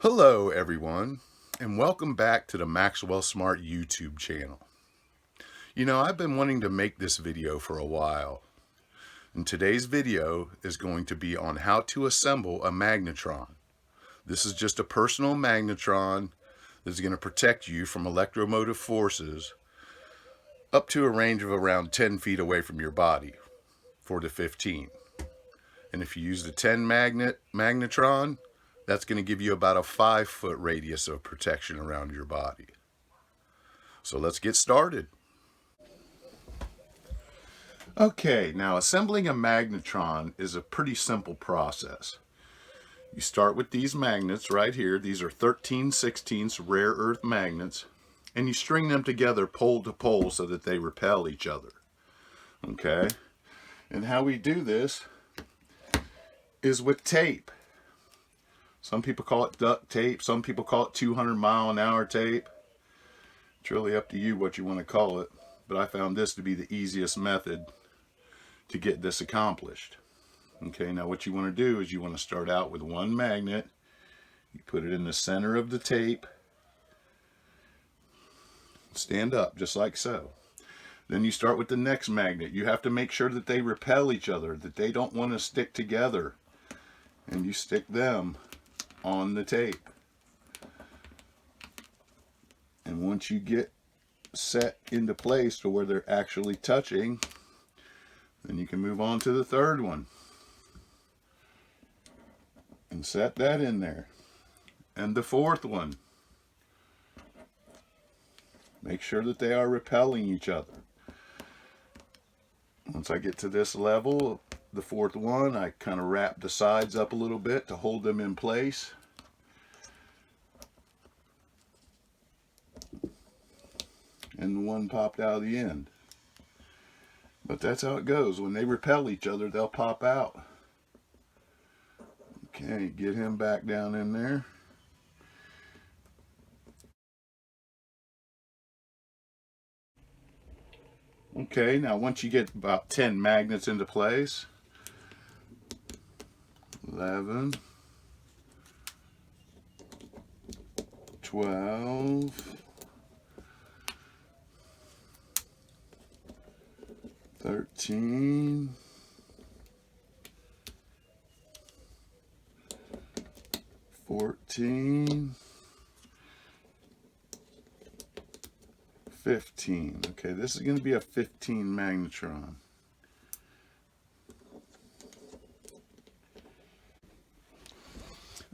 Hello everyone, and welcome back to the Maxwell Smart YouTube channel. I've been wanting to make this video for a while, and today's video is going to be on how to assemble a magnetron. This is just a personal magnetron that's going to protect you from electromotive forces up to a range of around 10 feet away from your body, 4 to 15. And if you use the 10 magnetron, that's going to give you about a 5-foot radius of protection around your body. So let's get started. Okay, now assembling a magnetron is a pretty simple process. You start with these magnets right here. These are 13/16 rare earth magnets, and you string them together pole to pole so that they repel each other. Okay, and how we do this is with tape. Some people call it duct tape. Some people call it 200-mile-an-hour tape. It's really up to you what you want to call it. But I found this to be the easiest method to get this accomplished. Okay, now what you want to do is you want to start out with one magnet. You put it in the center of the tape. Stand up just like so. Then you start with the next magnet. You have to make sure that they repel each other, that they don't want to stick together. And you stick them on the tape. And once you get set into place to where they're actually touching, then you can move on to the third one and set that in there. And the fourth one. Make sure that they are repelling each other. Once I get to this level, the fourth one, I kind of wrap the sides up a little bit to hold them in place. And the one popped out of the end. But that's how it goes. When they repel each other, they'll pop out. Okay, get him back down in there. Okay, now once you get about 10 magnets into place, 11, 12, 13, 14, 15. Okay, this is going to be a 15 magnetron.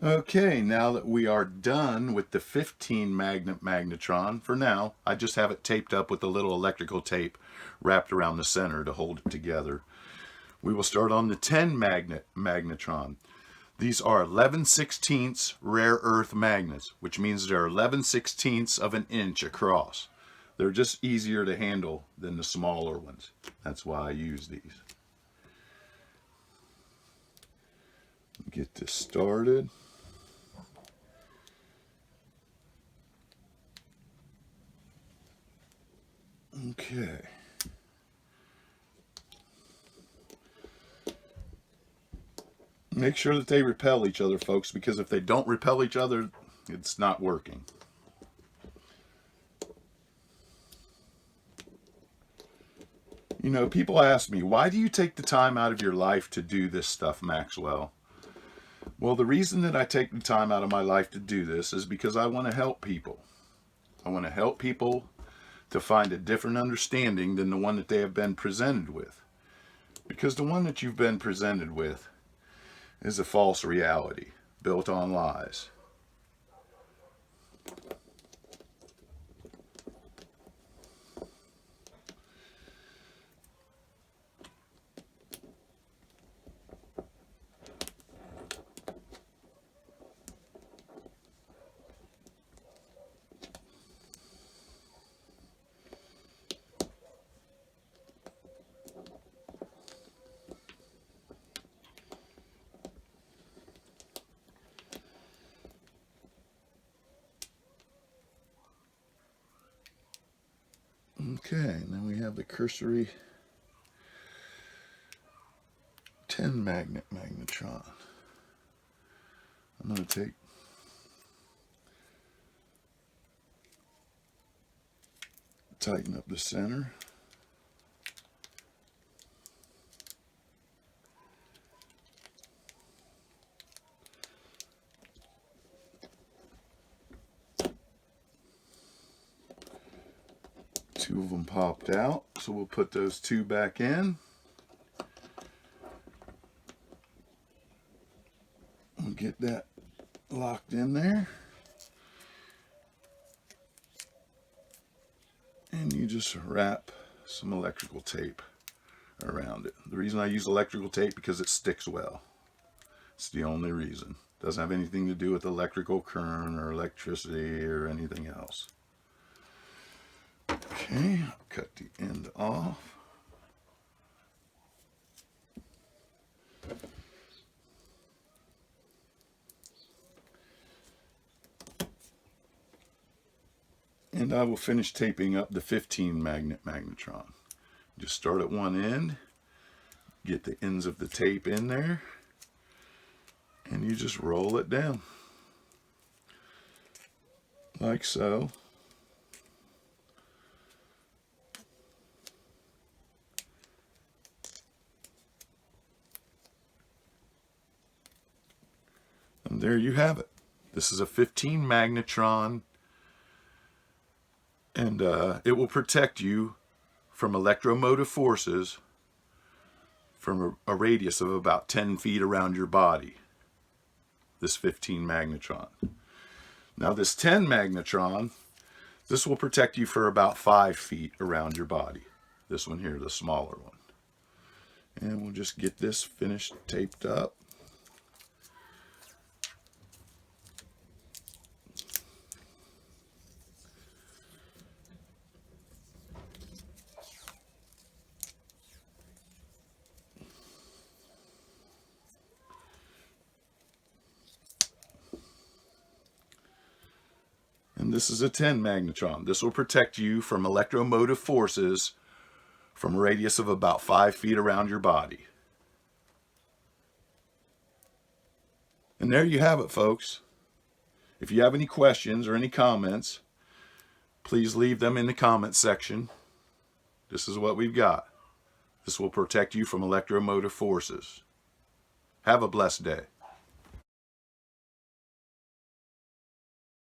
Okay, now that we are done with the 15 magnet magnetron, for now, I just have it taped up with a little electrical tape wrapped around the center to hold it together. We will start on the 10 magnet magnetron. These are 11/16 rare earth magnets, which means they're 11/16 of an inch across. They're just easier to handle than the smaller ones. That's why I use these. Get this started. Okay. Make sure that they repel each other, folks, because if they don't repel each other, it's not working. People ask me, why do you take the time out of your life to do this stuff, Maxwell? Well, the reason that I take the time out of my life to do this is because I want to help people. I want to help people to find a different understanding than the one that they have been presented with. Because the one that you've been presented with is a false reality built on lies. Okay, now we have the cursory 10 magnet magnetron. I'm going to take Tighten up the center. Two of them popped out, so we'll put those two back in. We'll get that locked in there. And you just wrap some electrical tape around it. The reason I use electrical tape because it sticks well. It's the only reason. Doesn't have anything to do with electrical current or electricity or anything else. Okay, cut the end off. And I will finish taping up the 15 magnet magnetron. Just start at one end, get the ends of the tape in there, and you just roll it down. Like so. And there you have it. This is a 15 magnetron, and it will protect you from electromotive forces from a radius of about 10 feet around your body. This 15 magnetron. Now this 10 magnetron, this will protect you for about 5 feet around your body. This one here, the smaller one. And we'll just get this finished taped up. And this is a 10 magnetron. This will protect you from electromotive forces from a radius of about 5 feet around your body. And there you have it, folks. If you have any questions or any comments, please leave them in the comments section. This is what we've got. This will protect you from electromotive forces. Have a blessed day.